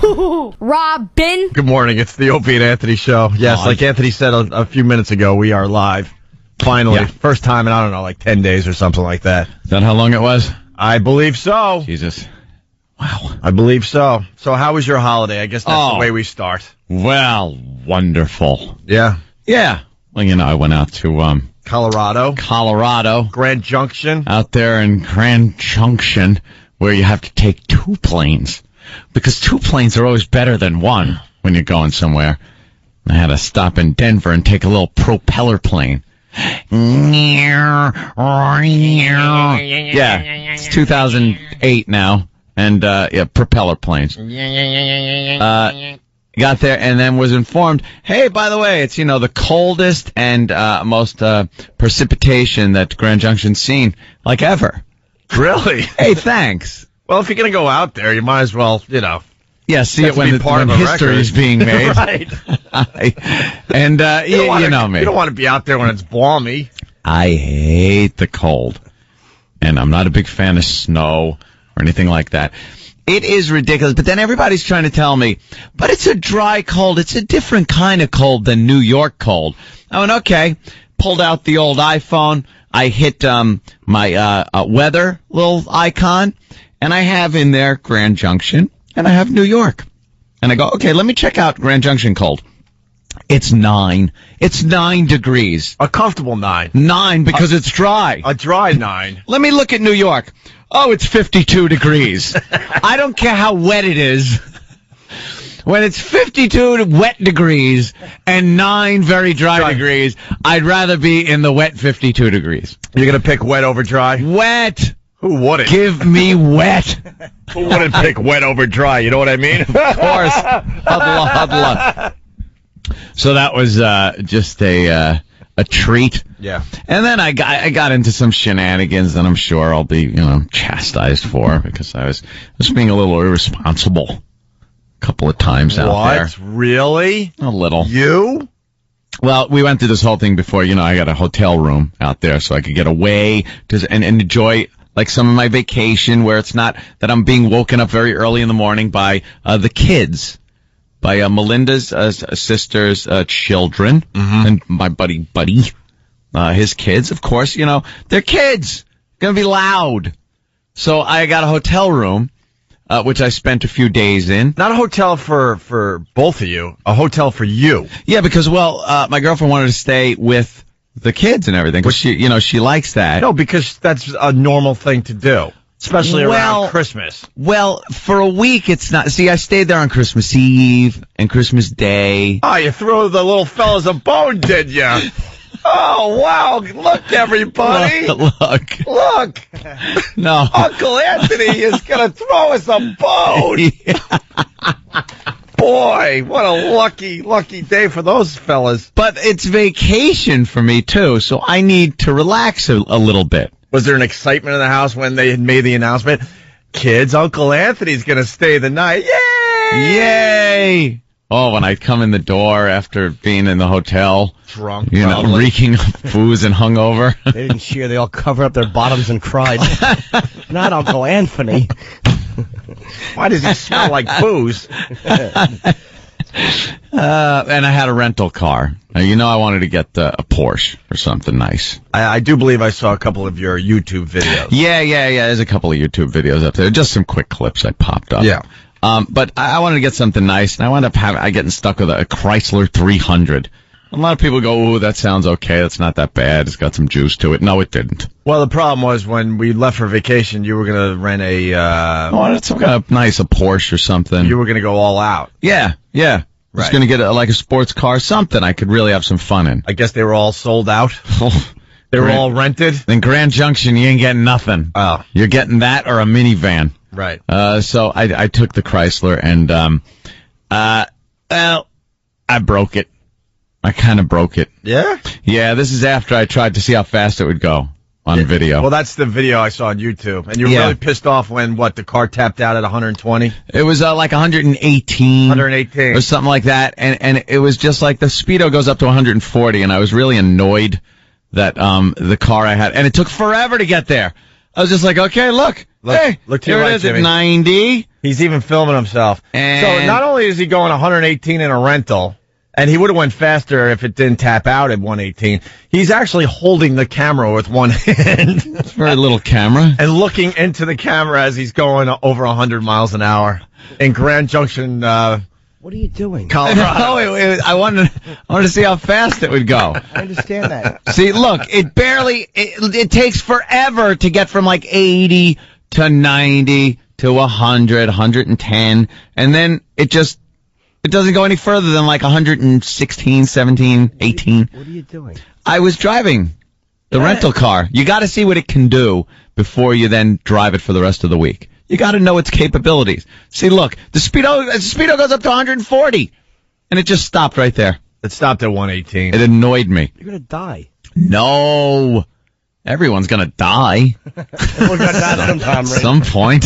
HooHooHooRobin. Good morning. It's the Opie and Anthony show. Yes, like Anthony said a few minutes ago, we are live. Finally. First time in, I don't know, like 10 days or something like that. Is that how long it was? I believe so. Jesus. Wow. I believe so. So how was your holiday? I guess that's the way we start. Well, wonderful. Yeah. Yeah. Well, you know, I went out to Colorado. Grand Junction. Out there in Grand Junction, where you have to take two planes. Because two planes are always better than one when you're going somewhere. I had to stop in Denver and take a little propeller plane. Yeah, it's 2008 now, and propeller planes. Got there and then was informed, hey, by the way, it's, you know, the coldest and most precipitation that Grand Junction's seen, like, ever. Really? Hey, thanks. Well, if you're going to go out there, you might as well, you know. Yeah, see it when history is being made. Right. And, you know me. You don't want to be out there when it's balmy. I hate the cold. And I'm not a big fan of snow or anything like that. It is ridiculous. But then everybody's trying to tell me, but it's a dry cold. It's a different kind of cold than New York cold. I went, okay. Pulled out the old iPhone. I hit my weather little icon. And I have in there Grand Junction. And I have New York. And I go, okay, let me check out Grand Junction cold. It's 9. It's 9 degrees. A comfortable 9. 9 because it's dry. A dry 9. Let me look at New York. Oh, it's 52 degrees. I don't care how wet it is. When it's 52 wet degrees and 9 very dry degrees, I'd rather be in the wet 52 degrees. You're going to pick wet over dry? Wet. Who wouldn't? Give me wet. Who wouldn't pick wet over dry? You know what I mean? Of course. Huddle. So that was just a treat. Yeah. And then I got into some shenanigans that I'm sure I'll be, you know, chastised for because I was being a little irresponsible a couple of times out there. What? Really? A little. You? Well, we went through this whole thing before. You know, I got a hotel room out there so I could get away and enjoy like some of my vacation where it's not that I'm being woken up very early in the morning by the kids, by Melinda's sister's children, and my buddy, his kids. Of course, you know, they're kids. Gonna be loud. So I got a hotel room, which I spent a few days in. Not a hotel for both of you, a hotel for you. Yeah, because, my girlfriend wanted to stay with the kids and everything, because she likes that. No, because that's a normal thing to do, especially around Christmas. Well, for a week it's not. See, I stayed there on Christmas Eve and Christmas Day. Oh, you threw the little fellas a bone, did you? Oh, wow. Look, everybody. Look. No. Uncle Anthony is going to throw us a bone. Yeah. Boy, what a lucky day for those fellas. But it's vacation for me, too, so I need to relax a little bit. Was there an excitement in the house when they had made the announcement? Kids, Uncle Anthony's going to stay the night. Yay! Yay! Oh, when I come in the door after being in the hotel. Drunk, you know, reeking of booze and hungover. They didn't cheer. They all covered up their bottoms and cried. Not Uncle Anthony. Why does he smell like booze? And I had a rental car. You know, I wanted to get a Porsche or something nice. I do believe I saw a couple of your YouTube videos. Yeah. There's a couple of YouTube videos up there. Just some quick clips I popped up. Yeah. But I wanted to get something nice, and I wound up getting stuck with a Chrysler 300. A lot of people go, "Ooh, that sounds okay. That's not that bad. It's got some juice to it." No, it didn't. Well, the problem was when we left for vacation, you were going to rent I wanted some kind of a Porsche or something. You were going to go all out. Yeah. I was going to get a sports car, something I could really have some fun in. I guess they were all sold out. They were all rented. In Grand Junction, you ain't getting nothing. Oh. You're getting that or a minivan. Right. So I took the Chrysler and, I broke it. I kind of broke it. Yeah? Yeah, this is after I tried to see how fast it would go on video. Well, that's the video I saw on YouTube. And you were really pissed off when, the car tapped out at 120? It was like 118. 118. Or something like that. And it was just like the speedo goes up to 140, and I was really annoyed that the car I had, and it took forever to get there. I was just like, okay, look, hey, look to here your it right, is Jimmy. at 90. He's even filming himself. And so not only is he going 118 in a rental, and he would have went faster if it didn't tap out at 118, he's actually holding the camera with one hand. It's a very little camera. And looking into the camera as he's going over 100 miles an hour in Grand Junction, What are you doing? Colorado. I wanted to see how fast it would go. I understand that. See, look, it takes forever to get from like 80 to 90 to 100, 110, and then it doesn't go any further than like 116, 17, 18. What are you doing? I was driving the rental car. You got to see what it can do before you then drive it for the rest of the week. You got to know its capabilities. See, look, the speedo goes up to 140, and it just stopped right there. It stopped at 118. It annoyed me. You're gonna die. No, everyone's gonna die. We're gonna die sometime, At right? some point.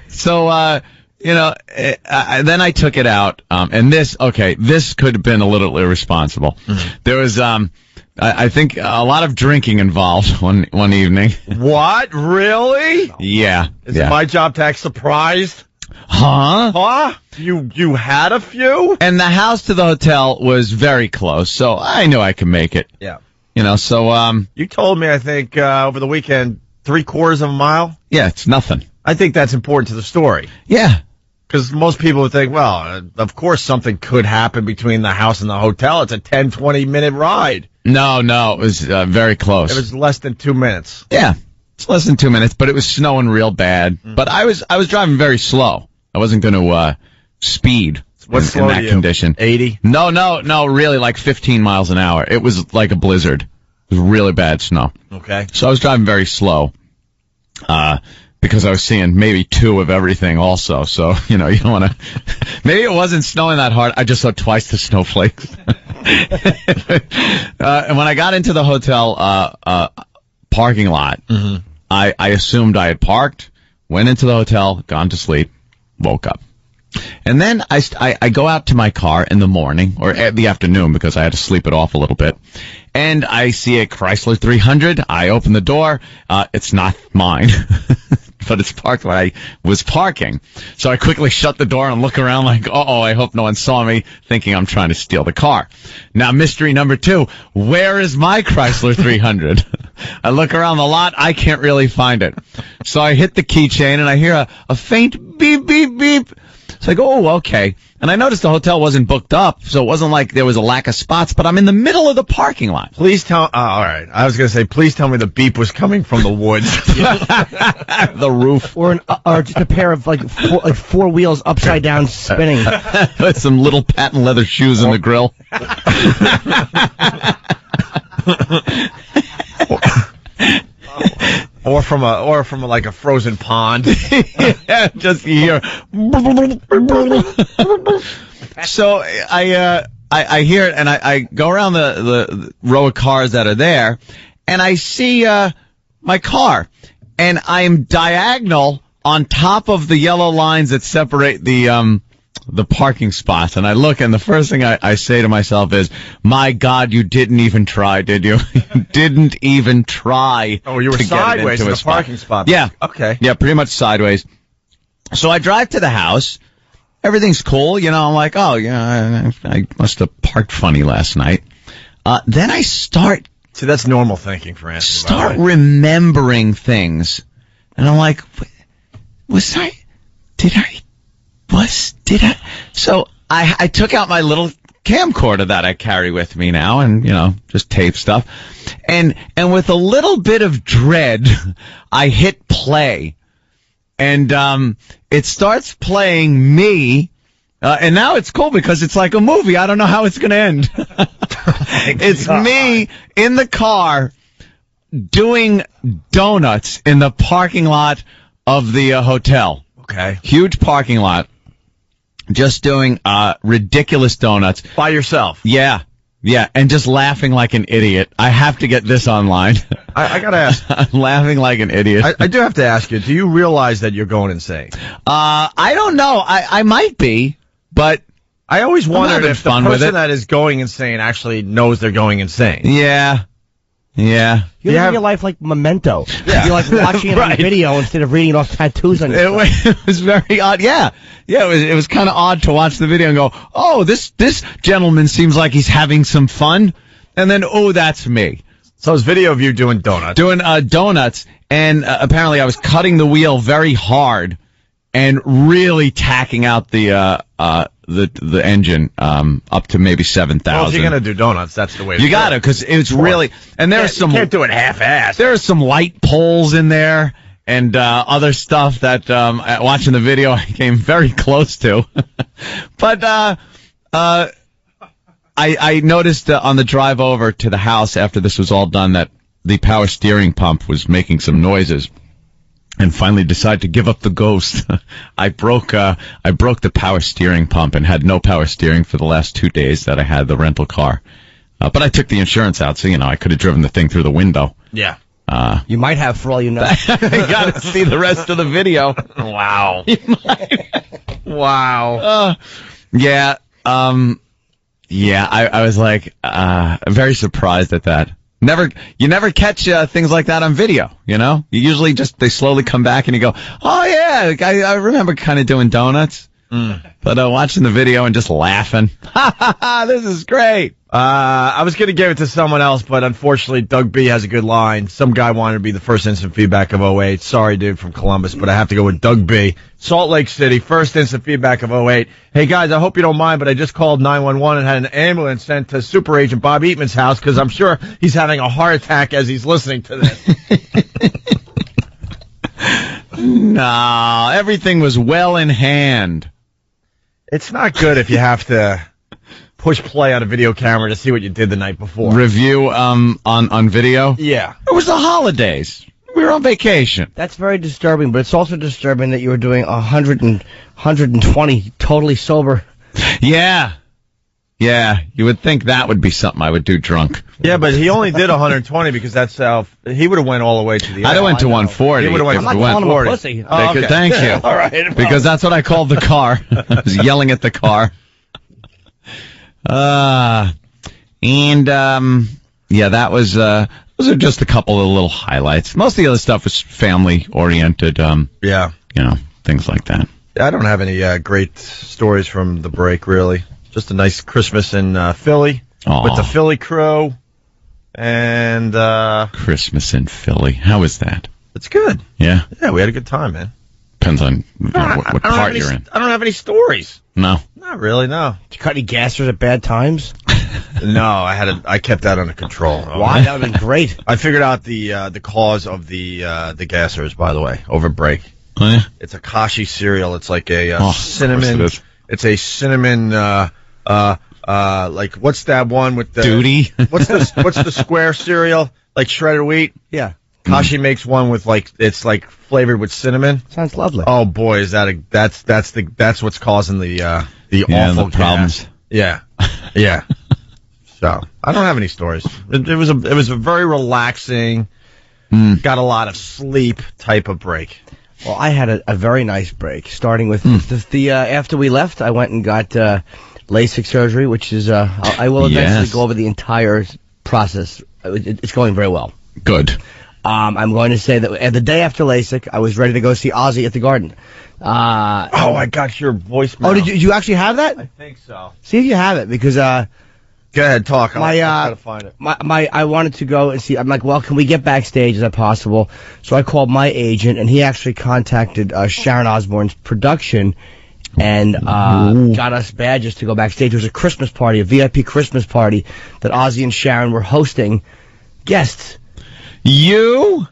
So, then I took it out, and this could have been a little irresponsible. Mm-hmm. There was, I think, a lot of drinking involved one evening. What? Really? Yeah. Is it my job to act surprised? Huh? Huh? You had a few? And the house to the hotel was very close, so I knew I could make it. Yeah. So, you told me, I think, over the weekend, 3/4 of a mile? Yeah, it's nothing. I think that's important to the story. Yeah. Because most people would think, well, of course something could happen between the house and the hotel. It's a 10, 20-minute ride. No, it was very close. It was less than 2 minutes. Yeah, it's less than 2 minutes, but it was snowing real bad. Mm. But I was driving very slow. I wasn't going to speed in that condition. 80? No, really, like 15 miles an hour. It was like a blizzard. It was really bad snow. Okay. So I was driving very slow. Because I was seeing maybe 2 of everything also. So, you don't want to... Maybe it wasn't snowing that hard. I just saw twice the snowflakes. And when I got into the hotel parking lot, mm-hmm. I assumed I had parked, went into the hotel, gone to sleep, woke up. And then I go out to my car in the morning, or at the afternoon, because I had to sleep it off a little bit. And I see a Chrysler 300. I open the door. It's not mine. But it's parked where I was parking. So I quickly shut the door and look around like, I hope no one saw me, thinking I'm trying to steal the car. Now, mystery number 2, where is my Chrysler 300? I look around the lot, I can't really find it. So I hit the keychain and I hear a faint beep, beep, beep. It's like, okay. And I noticed the hotel wasn't booked up, so it wasn't like there was a lack of spots, but I'm in the middle of the parking lot. Please tell... all right. I was going to say, please tell me the beep was coming from the woods. The roof. Or just a pair of, like 4 wheels upside down spinning. With some little patent leather shoes in the grill. Or from like a frozen pond. Yeah, just here. So I hear it, and I go around the row of cars that are there, and I see my car, and I'm diagonal on top of the yellow lines that separate the parking spots, and I look, and the first thing I say to myself is, my God, you didn't even try, did you? You didn't even try. Oh, you were sideways in the parking spot. Yeah. Okay. Yeah, pretty much sideways. So I drive to the house. Everything's cool. I'm like, I must have parked funny last night. Then I start... See, that's normal thinking for Anthony. Start remembering things. And I'm like, So I took out my little camcorder that I carry with me now and, just tape stuff. And with a little bit of dread, I hit play. And it starts playing me. And now it's cool because it's like a movie. I don't know how it's going to end. It's me in the car doing donuts in the parking lot of the hotel. Okay. Huge parking lot. Just doing ridiculous donuts. By yourself? Yeah, and just laughing like an idiot. I have to get this online. I got to ask. I'm laughing like an idiot. I do have to ask you, do you realize that you're going insane? I don't know. I might be, but... I always wondered if the person that is going insane actually knows they're going insane. Yeah. Yeah. You live your life like Memento. Yeah. You're like watching it on video instead of reading off tattoos on your It was very odd. Yeah. It was kind of odd to watch the video and go, oh, this gentleman seems like he's having some fun. And then, oh, that's me. So it's video of you doing donuts. Doing donuts. And apparently I was cutting the wheel very hard and really tacking out the engine up to maybe 7,000. Well, if you're going to do donuts, that's the way to You do got to, because it's really, and there's some, you can't do it half-assed. there are some light poles in there and other stuff that watching the video I came very close to. But I noticed on the drive over to the house after this was all done that the power steering pump was making some noises. And finally decided to give up the ghost. I broke the power steering pump and had no power steering for the last 2 days that I had the rental car. But I took the insurance out, so I could have driven the thing through the window. Yeah. You might have, for all you know. You got to see the rest of the video. Wow. Wow. Yeah. Yeah. I was like very surprised at that. You never catch things like that on video, You usually they slowly come back and you go, oh yeah, I remember kind of doing donuts. But watching the video and just laughing. This is great. I was going to give it to someone else, but unfortunately Doug B has a good line. Some guy wanted to be the first instant feedback of 08. Sorry, dude, from Columbus, but I have to go with Doug B. Salt Lake City, first instant feedback of 08. Hey, guys, I hope you don't mind, but I just called 911 and had an ambulance sent to Super Agent Bob Eatman's house because I'm sure he's having a heart attack as he's listening to this. No, everything was well in hand. It's not good if you have to push play on a video camera to see what you did the night before. Review on video? Yeah. It was the holidays. We were on vacation. That's very disturbing, but it's also disturbing that you were doing 120 totally sober. Yeah. Yeah, you would think that would be something I would do drunk. Yeah, but he only did 120 because that's how he would have went all the way to the end. I'd have went to 140. He would have went I'm not calling him a pussy. Oh, okay. Thank you. All right. Well. Because that's what I called the car. I was yelling at the car. Yeah, that was, those are just a couple of little highlights. Most of the other stuff was family oriented, Yeah. Things like that. I don't have any great stories from the break, really. Just a nice Christmas in Philly with the Philly crew. And Christmas in Philly. How was that? It's good. Yeah? Yeah, we had a good time, man. Depends on what part you're in. I don't have any stories. No. Not really, no. Did you cut any gassers at bad times? No, I kept that under control. Why? That would have been great. I figured out the cause of the gassers, by the way, over break. Oh, yeah? It's a kashi cereal. It's like a cinnamon. It's a cinnamon. Like what's that one with the duty? What's the square cereal? Like shredded wheat. Yeah. Kashi makes one with it's flavored with cinnamon. Sounds lovely. Oh boy, is that's what's causing the awful problems. Yeah. Yeah. So I don't have any stories. It was a very relaxing, got a lot of sleep type of break. Well, I had a very nice break, starting with the after we left, I went and got LASIK surgery, which is I will eventually go over the entire process. It's going very well. Good. I'm going to say that the day after LASIK, I was ready to go see Ozzy at the Garden. I got your voicemail. Oh, did you actually have that? I think so. See if you have it, because go ahead, talk. I'll try to find it. I wanted to go and see. I'm like, well, can we get backstage? Is that possible? So I called my agent, and he actually contacted Sharon Osbourne's production and got us badges to go backstage. It was a Christmas party, a VIP Christmas party that Ozzy and Sharon were hosting guests. You?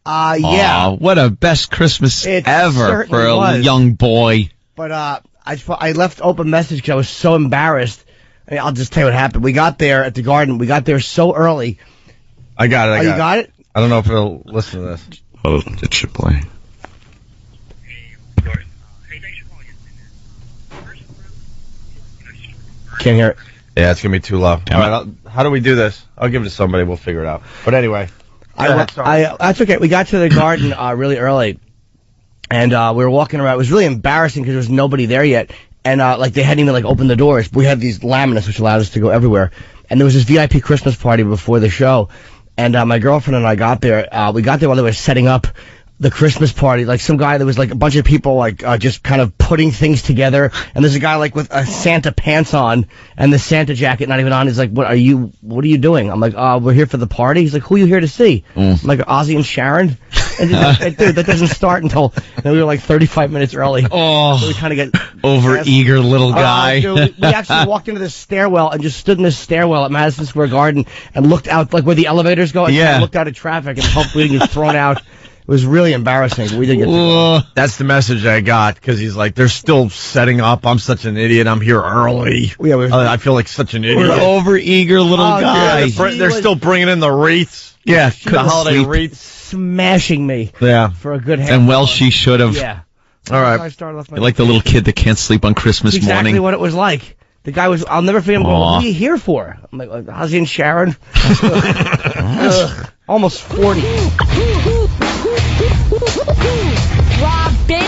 Yeah. What a best Christmas It ever for a was. young boy. But I left open message because I was so embarrassed. I mean, I'll just tell you what happened. We got there at the Garden. We got there so early. I got it. You got it? I don't know if it'll listen to this. Oh, it should play. Can't hear it. Yeah, it's going to be too low. Damn All right, how do we do this? I'll give it to somebody. We'll figure it out. But anyway. That's okay. We got to the Garden really early, and we were walking around. It was really embarrassing because there was nobody there yet, and they hadn't even opened the doors. We had these laminates which allowed us to go everywhere, and there was this VIP Christmas party before the show, And my girlfriend and I got there. We got there while they were setting up the Christmas party. Like some guy, there was like a bunch of people like just kind of putting things together. And there's a guy like with Santa pants on and the Santa jacket not even on. He's like, what are you doing? I'm like, we're here for the party. He's like, who are you here to see? I'm like, Ozzy and Sharon. And dude, that doesn't start until we were like 35 minutes early. Oh, so we kind of get over-eager little guy. Dude, we actually walked into this stairwell and just stood in this stairwell at Madison Square Garden and looked out like where the elevators go. And kind of looked out at traffic and hoped we didn't get thrown out. It was really embarrassing, but we didn't get That's the message I got, because he's like, they're still setting up. I'm such an idiot. I'm here early. Yeah, I feel like such an idiot. We're over-eager little guy. Yeah, they're still bringing in the wreaths. Yeah, the holiday wreaths. Smashing me for a good half And well, hour. she should have. Yeah. All right. I started off my You're like the little kid that can't sleep on Christmas That's exactly morning. what it was like. The guy was, I'll never forget him going, what are you here for? I'm like, Ozzy and Sharon. Ugh. Almost 40. Robin,